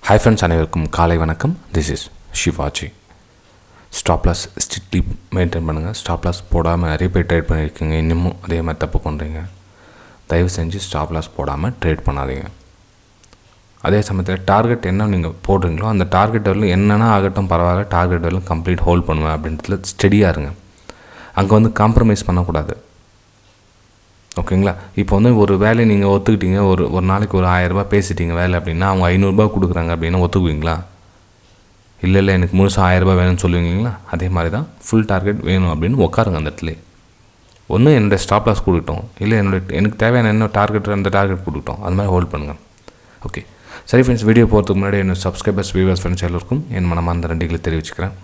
Hi friends, அனைவருக்கும் காலை வணக்கம். This is Shivaji. Stop loss strictly maintain பண்ணுங்கள். ஸ்டாப் லாஸ் போடாமல் நிறைய பேர் ட்ரேட் பண்ணியிருக்கீங்க. இன்னமும் அதே மாதிரி தப்பு பண்ணுறீங்க. தயவு செஞ்சு ஸ்டாப் லாஸ் போடாமல் ட்ரேட் பண்ணாதீங்க. அதே சமயத்தில் டார்கெட் என்ன நீங்கள் போடுறீங்களோ அந்த டார்கெட் வரலும் என்னென்னா ஆகட்டும் பரவாயில்ல, டார்கெட் வரலும் கம்ப்ளீட் ஹோல்ட் பண்ணுவேன் அப்படின்றதுல ஸ்டெடியாக இருங்க. அங்கே காம்ப்ரமைஸ் பண்ணக்கூடாது. ஓகேங்களா? இப்போ ஒரு வேலையை நீங்கள் ஒத்துக்கிட்டீங்க, ஒரு நாளைக்கு ஒரு 1000 ரூபாய் பேசிட்டீங்க வேலை அப்படின்னா, அவங்க 500 ரூபாய் கொடுக்குறாங்க அப்படின்னா ஒத்துக்குவீங்களா? இல்லை எனக்கு முழுசாக 1000 ரூபாய் வேணும்னு சொல்லுவீங்களா? அதே மாதிரி தான் ஃபுல் டார்கெட் வேணும் அப்படின்னு உட்காருங்க அந்த இடத்துல. ஒன்று என்னோடய ஸ்டாப் லாஸ் கொடுக்கட்டும், இல்லை எனக்கு தேவையான என்ன டார்கெட் அந்த டார்கெட் கொடுக்கட்டும், அது மாதிரி ஹோல்ட் பண்ணுங்கள். ஓகே சரி ஃப்ரெண்ட்ஸ், வீடியோ போகிறதுக்கு முன்னாடி என்னோட சப்ஸ்கிரைபர்ஸ் வியூவர்ஸ் ஃப்ரெண்ட்ஸ் எல்லோருக்கும் என் மனமார்ந்த நன்றிகளை தெரிவிச்சுக்கிறேன்.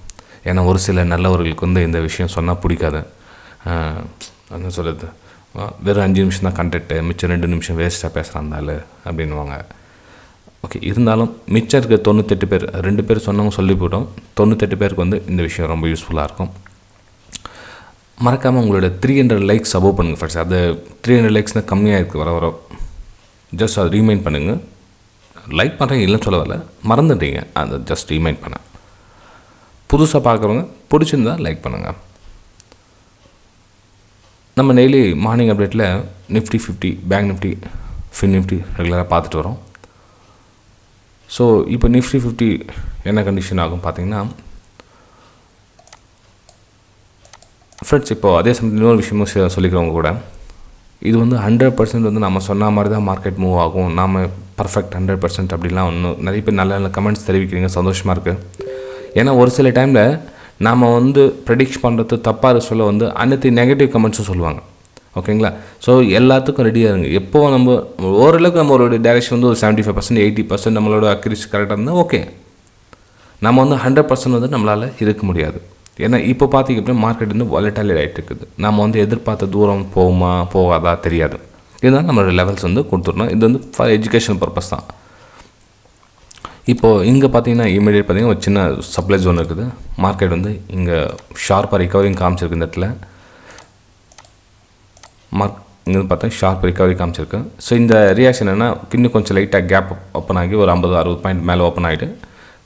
ஏன்னா ஒரு சில நல்லவர்களுக்கு இந்த விஷயம் சொன்னால் பிடிக்காது. என்ன சொல்கிறது, வெறும் 5 நிமிஷம் தான் கண்டெக்ட்டு, மிச்சம் 2 நிமிஷம் வேஸ்ட்டாக பேசுகிறாந்தாள் அப்படின்வாங்க. ஓகே, இருந்தாலும் மிச்சம் இருக்க 98 பேர், 2 பேர் சொன்னவங்க சொல்லி போட்டோம், 98 பேருக்கு இந்த விஷயம் ரொம்ப யூஸ்ஃபுல்லாக இருக்கும். மறக்காமல் உங்களோட 300 லைக்ஸ் அபோவ் பண்ணுங்கள் ஃபர்ஸ்ட். அது 300 லைக்ஸ்னால் கம்மியாக இருக்குது வர ஜஸ்ட் அதை ரீமைண்ட் பண்ணுங்கள். லைக் பண்ணுறேன் இல்லைன்னு சொல்ல வரல, மறந்துட்டீங்க, அதை ஜஸ்ட் ரீமைண்ட் பண்ணேன். புதுசாக பார்க்குறவங்க பிடிச்சிருந்தா லைக் பண்ணுங்கள். நம்ம டெய்லி மார்னிங் அப்டேட்டில் Nifty 50, bank Nifty, fin Nifty ரெகுலராக பார்த்துட்டு வரோம். ஸோ இப்போ நிஃப்டி 50 என்ன கண்டிஷன் ஆகும் பார்த்தீங்கன்னா ஃப்ரெண்ட்ஸ், இப்போது அதே சமயத்தில் இன்னொரு விஷயமும் சொல்லிக்கிறவங்க கூட, இது 100% நம்ம சொன்ன மாதிரி தான் மார்க்கெட் மூவ் ஆகும், நாம் பர்ஃபெக்ட் 100% அப்படிலாம் ஒன்றும் நிறைய பேர் நல்ல நல்ல கமெண்ட்ஸ் தெரிவிக்கிறீங்க, சந்தோஷமாக இருக்குது. ஏன்னா ஒரு சில டைமில் நாம் ப்ரெடிக்ட் பண்ணுறது தப்பாக சொல்ல அனைத்து நெகட்டிவ் கமெண்ட்ஸும் சொல்லுவாங்க. ஓகேங்களா? ஸோ எல்லாத்துக்கும் ரெடியாக இருங்க. எப்போது நம்ம ஓரளவுக்கு நம்மளோட டைரெக்ஷன் ஒரு 75%, 80% நம்மளோட அக்யூரசி கரெக்டாக இருந்தால் ஓகே. நம்ம 100% நம்மளால் இருக்க முடியாது. ஏன்னா இப்போ பார்த்திங்க அப்படின்னா மார்க்கெட் வாலடைல் ஆகிட்டு இருக்குது. நம்ம எதிர்பார்த்த தூரம் போகுமா போகாதா தெரியாது. இதுதான் நம்மளோட லெவல்ஸ் கொடுத்துடணும். இது ஃபார் எஜுகேஷன் பர்பஸ் தான். இப்போது இங்கே பார்த்தீங்கன்னா இமீடியட் பார்த்தீங்கன்னா ஒரு சின்ன சப்ளை ஜோன் இருக்குது. மார்க்கெட் இங்கே ஷார்ப்பாக ரிகவரிங் காமிச்சிருக்கு. இந்த இடத்துல இங்கே பார்த்தா ஷார்ப் ரிகவரி காமிச்சிருக்கு. ஸோ இந்த ரியாக்ஷன் என்ன, இன்னும் கொஞ்சம் லைட்டாக கேப் ஓப்பன் ஆகி ஒரு 50-60 பாயிண்ட் மேலே ஓப்பன் ஆகிட்டு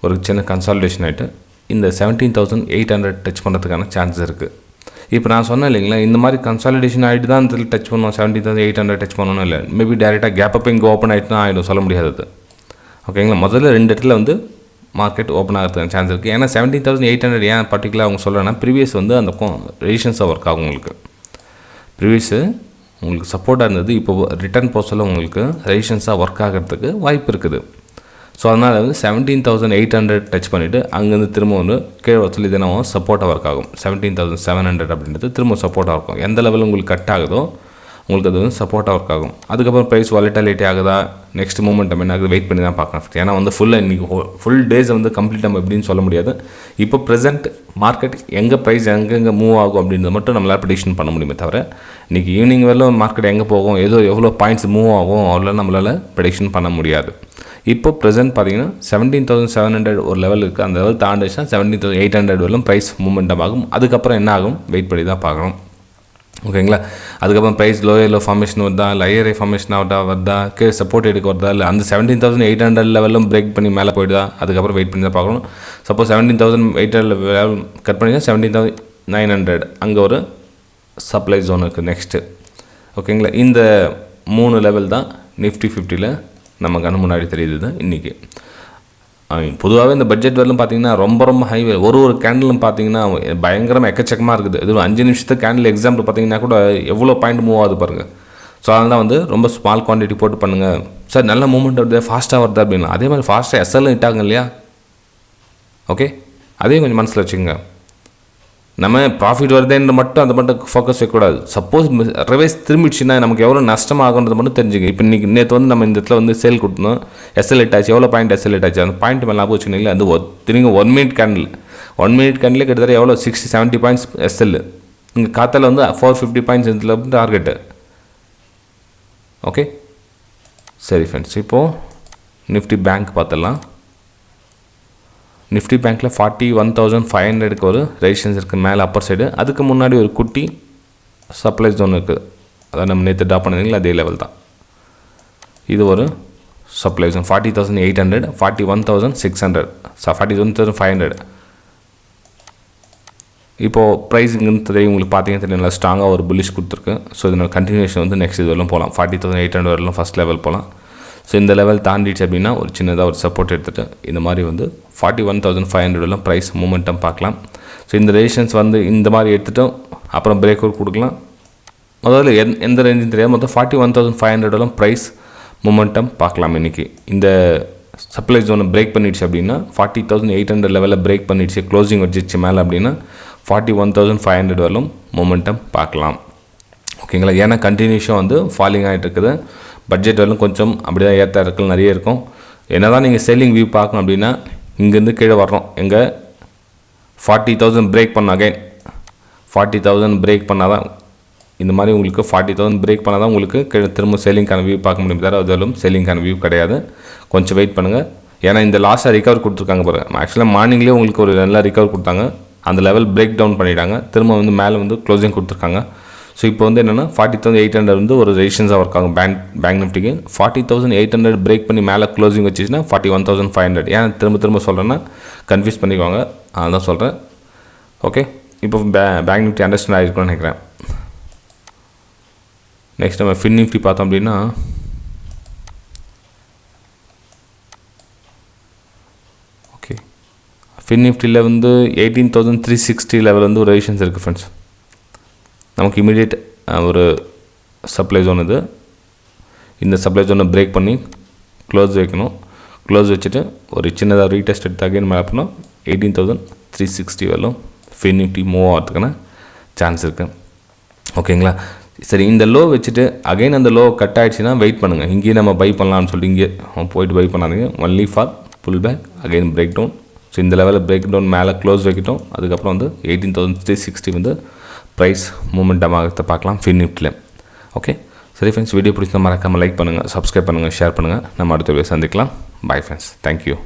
ஒரு சின்ன கன்சாலிடேஷன் ஆகிட்டு இந்த 17,800 டச் பண்ணுறதுக்கான சான்சஸ் இருக்குது. இப்போ நான் சொன்னேன் இல்லைங்களா, இந்த மாதிரி கன்சாலிடேஷன் ஆகிட்டு தான் இதில் டச் பண்ணுவோம், 17,800 டச் பண்ணணும் இல்லை, மேபி டேரெக்டாக கேப் அப்போ இங்கே ஓப்பன் ஆகிட்டுனா ஆகிடும், சொல்ல முடியாது. ஓகேங்களா? முதல்ல 2 இடத்துல மார்க்கெட் ஓப்பன் ஆகிறதுக்கான சான்ஸ் இருக்குது. ஏன்னா 17,800 ஏன் பர்டிகுலராக அவங்க சொல்கிறேன்னா, ப்ரீவியஸ் அந்த ரெசிஸ்டன்ஸாக ஒர்க் ஆகும். ப்ரீவியஸு உங்களுக்கு சப்போர்ட்டாக இருந்தது, இப்போ ரிட்டர்ன் போஸ்டில் உங்களுக்கு ரெசிஸ்டன்ஸாக ஒர்க் ஆகிறதுக்கு வாய்ப்பு இருக்குது. ஸோ அதனால் 17,800 டச் பண்ணிவிட்டு அங்கேருந்து திரும்ப கீழே சொல்லி தினமும் சப்போர்ட்டாக ஒர்க் ஆகும். 17,700 அப்படின்றது திரும்ப சப்போர்ட்டாக இருக்கும். எந்த லெவலில் உங்களுக்கு கட் ஆகுதோ உங்களுக்கு அது சப்போர்ட்டாக ஒர்க் ஆகும். அதுக்கப்புறம் ப்ரைஸ் வாலட்டிலிட்டி ஆகுதா, நெக்ஸ்ட் மூமெண்டம் என்ன ஆகுது, வெயிட் பண்ணி தான் பார்க்கலாம். ஏன்னா ஃபுல்லாக இன்றைக்கி ஃபுல் டேஸ் கம்ப்ளீட் நம்ம எப்படின்னு சொல்ல முடியாது. இப்போ ப்ரெசென்ட் மார்க்கெட் எங்கே ப்ரைஸ் எங்கெங்கே மூவ் ஆகும் அப்படின்றத மட்டும் நம்மளால் ப்ரெடிக்ஷன் பண்ண முடியுமே தவிர, இன்றைக்கி ஈவினிங் வரலும் மார்க்கெட் எங்கே போகும், எவ்வளோ பாயிண்ட்ஸ் மூவ் ஆகும் அவ்வளோ நம்மளால் ப்ரெடிக்ஷன் பண்ண முடியாது. இப்போ ப்ரெசென்ட் பார்த்தீங்கன்னா 17,700 ஒரு லெவல் இருக்குது. அந்த லெவல் தாண்டிச்சுன்னா 17,800 வரலும் ப்ரைஸ் மூமெண்டம் ஆகும். அதுக்கப்புறம் என்ன ஆகும் வெயிட் பண்ணி தான் பார்க்கணும். ஓகேங்களா? அதுக்கப்புறம் ப்ரைஸ் லோயரில் ஃபார்மேஷன் வருதா, இல்லை ஹையர் ஃபார்மேஷன் வருதா, கீழே சப்போர்ட் எடுக்க வருதா, இல்லை அந்த 17,800 லெவலும் பிரேக் பண்ணி மேலே போய்டுதா, அதுக்கப்புறம் வெயிட் பண்ணி தான் பார்க்கணும். சப்போஸ் 17,800 லெவல் கட் பண்ணிங்கன்னா 17,900 அங்கே ஒரு சப்ளை ஜோன் இருக்குது நெக்ஸ்ட்டு. ஓகேங்களா? இந்த 3 லெவல் தான் நிஃப்டி 50ல் நம்ம கண்ணு முன்னாடி தெரியுது இன்றைக்கி. பொதுவாகவே இந்த பட்ஜெட் வரலும் பார்த்தீங்கன்னா ரொம்ப ஹை, ஒரு கேண்டிலும் பார்த்தீங்கன்னா பயங்கரமாக எக்கச்சக்கமாக இருக்குது. இது 5 நிமிஷத்துக்கு கேண்டில் எக்ஸாம்பிள் பார்த்தீங்கன்னா கூட எவ்வளோ பாயிண்ட் மூவ் ஆகுது பாருங்கள். ஸோ அதனால் ரொம்ப ஸ்மால் குவான்டிட்டி போட்டு பண்ணுங்கள் சார், நல்ல மூவ்மெண்ட் வருது, ஃபாஸ்ட்டாக வருது அப்படின்னா. அதே மாதிரி ஃபாஸ்ட்டாக எஸ்எல் இட்டாங்க இல்லையா? ஓகே, அதையும் கொஞ்சம் மனசில் வச்சுக்கோங்க. நம்ம ப்ராஃபிட் வருதுன்னு மட்டும் அதை மட்டும் ஃபோக்கஸ் வைக்கக்கூடாது. சப்போஸ் ரிவைஸ் திரும்பிடுச்சுன்னா நமக்கு எவ்வளோ நஷ்டமாகுன்றது மட்டும் தெரிஞ்சுங்க. இப்போ இன்றைக்கி நேற்று நம்ம இந்த இடத்துல சேல் கொடுத்தோம், எஸ்எல்எட் ஆச்சு, எவ்வளோ பாயிண்ட் எஸ்எல்எட் ஆச்சு, அந்த பாயிண்ட் மேலே ஞாபகம் வச்சுக்கிங்களா, அது திரும்ப 1 மினிட் கேண்டில் கிட்டத்தட்ட எவ்வளோ 60-70 பாயிண்ட்ஸ் எஸ்எல். இங்கே காத்தால 450 பாயிண்ட்ஸ் இதில் டார்கெட்டு. ஓகே சரி ஃப்ரெண்ட்ஸ், இப்போது நிஃப்டி பேங்க் பார்த்துடலாம். நிஃப்டி பேங்க்கில் 41,500க்கு ஒரு ரெசிஸ்டன்ஸ் இருக்குது மேலே அப்பர் சைடு. அதுக்கு முன்னாடி ஒரு குட்டி சப்ளை ஜோன் இருக்குது. அதான் நம்ம நேற்று ட்ராப் பண்ணிங்களா அதே லெவல் தான். இது ஒரு சப்ளை ஜோன் 40,800, 41,600, 41,500. இப்போது ப்ரைஸுங்கன்னு தெரியும் உங்களுக்கு பார்த்தீங்கன்னா தெரியும் நல்லா ஸ்ட்ராங்காக ஒரு புல்லிஷ் கொடுத்துருக்கு. ஸோ இதனோட கண்டினியூஷன் வந்து நெக்ஸ்ட் இது வரலும் போகலாம். 40,800 வரலும் ஃபஸ்ட் லெவல் போகலாம். ஸோ இந்த லெவல் தாண்டிடுச்சு அப்படின்னா ஒரு சின்னதாக ஒரு சப்போர்ட் எடுத்துகிட்டு இந்த மாதிரி வந்து 41,500 வரலும் ப்ரைஸ் மூமெண்டம் பார்க்கலாம். ஸோ இந்த ரெசிஸ்டன்ஸ் வந்து இந்த மாதிரி எடுத்துகிட்டோம் அப்புறம் பிரேக் அவுட் கொடுக்கலாம். முதல்ல எந்த ரேஞ்சுன்னு தெரியாது. மொத்தம் 41,500 வரலும் ப்ரைஸ் மூமெண்டம் பார்க்கலாம். இன்றைக்கி இந்த சப்ளை ஜோனை பிரேக் பண்ணிடுச்சு அப்படின்னா 40,800 லெவலில் பிரேக் பண்ணிடுச்சு, க்ளோசிங் வச்சிச்சு மேலே அப்படின்னா 41,500 வரலும் மொமெண்டம் பார்க்கலாம். ஓகேங்களா? ஏன்னா கண்டினியூஷன் வந்து ஃபாலிங் ஆகிட்டு இருக்குது. பட்ஜெட் வரலும் கொஞ்சம் அப்படி தான் ஏற்ற இறக்கல் நிறைய இருக்கும். என்ன தான் நீங்கள் செல்லிங் வியூ பார்க்கணும் அப்படின்னா இங்கேருந்து கீழே வர்றோம். எங்கே 40,000 பிரேக் பண்ண அகைன் 40,000 பிரேக் பண்ணால் தான் இந்த மாதிரி உங்களுக்கு 40,000 பிரேக் பண்ணால் தான் உங்களுக்கு கீழே திரும்ப செல்லிங்கான வியூ பார்க்க முடியும். தவிர அதுவும் செல்லிங்கான வியூ கிடையாது. கொஞ்சம் வெயிட் பண்ணுங்கள். ஏன்னா இந்த லாஸ்ட்டாக ரிகவர் கொடுத்துருக்காங்க பாருங்கள். ஆக்சுவலாக மார்னிங்லேயே உங்களுக்கு ஒரு நல்லா ரிகவர் கொடுத்தாங்க. அந்த லெவல் பிரேக் டவுன் பண்ணிட்டாங்க. திரும்ப வந்து மேலே வந்து க்ளோசிங் கொடுத்துருக்காங்க. ஸோ இப்போ வந்து என்னென்னா 40,800 வந்து ஒரு ரெசிஸ்டன்ஸாக ஒர்க் ஆகும் பேங்க் நிஃப்டிக்கு. 40,800 பிரேக் பண்ணி மேலே க்ளோசிங் வச்சுச்சுன்னா 41,500. ஏன் திரும்ப சொல்கிறேன்னா கன்ஃபியூஸ் பண்ணிக்குவாங்க, அதான் சொல்கிறேன். ஓகே, இப்போ பேங்க் நிஃப்டி அண்டர்ஸ்டாண்ட் ஆகிருக்குன்னு நினைக்கிறேன். நெக்ஸ்ட் நம்ம ஃபின் நிஃப்டி பார்த்தோம் அப்படின்னா ஓகே, ஃபின் நிஃப்டியில் வந்து 18,360 லெவல் வந்து ஒரு ரெசிஸ்டன்ஸ் இருக்குது ஃப்ரெண்ட்ஸ். நமக்கு இமீடியட் ஒரு சப்ளை ஜோன் இது. இந்த சப்ளை ஜோனை பிரேக் பண்ணி க்ளோஸ் வைக்கணும். க்ளோஸ் வச்சுட்டு ஒரு சின்னதாக ரீடெஸ்ட் எடுத்து அகைன் மேலே பண்ணோம் 18,360 வரலும் ஃபின் நிஃப்டி மூவ் ஆகிறதுக்கான சான்ஸ் இருக்குது. ஓகேங்களா? சரி, இந்த லோ வச்சுட்டு அகைன் அந்த லோ கட் ஆகிடுச்சுன்னா வெயிட் பண்ணுங்கள். இங்கேயே நம்ம பை பண்ணலாம்னு சொல்லிட்டு இங்கே போயிட்டு பை பண்ணாதீங்க. Only for pull back again break down. So இந்த லெவலில் பிரேக் டவுன் மேலே க்ளோஸ் வைக்கிட்டோம். அதுக்கப்புறம் வந்து 18,360 வந்து ப்ரைஸ் மூமெண்ட்டமாக பார்க்கலாம் ஃபின் நிஃப்டியில். ஓகே, சரி ஃப்ரெண்ட்ஸ், வீடியோ பிடிச்சா மறக்காமல் லைக் பண்ணுங்கள், சப்ஸ்கிரைப் பண்ணுங்கள், ஷேர் பண்ணுங்கள். நம்ம அடுத்த வீடியோ சந்திக்கலாம். Bye friends, thank you.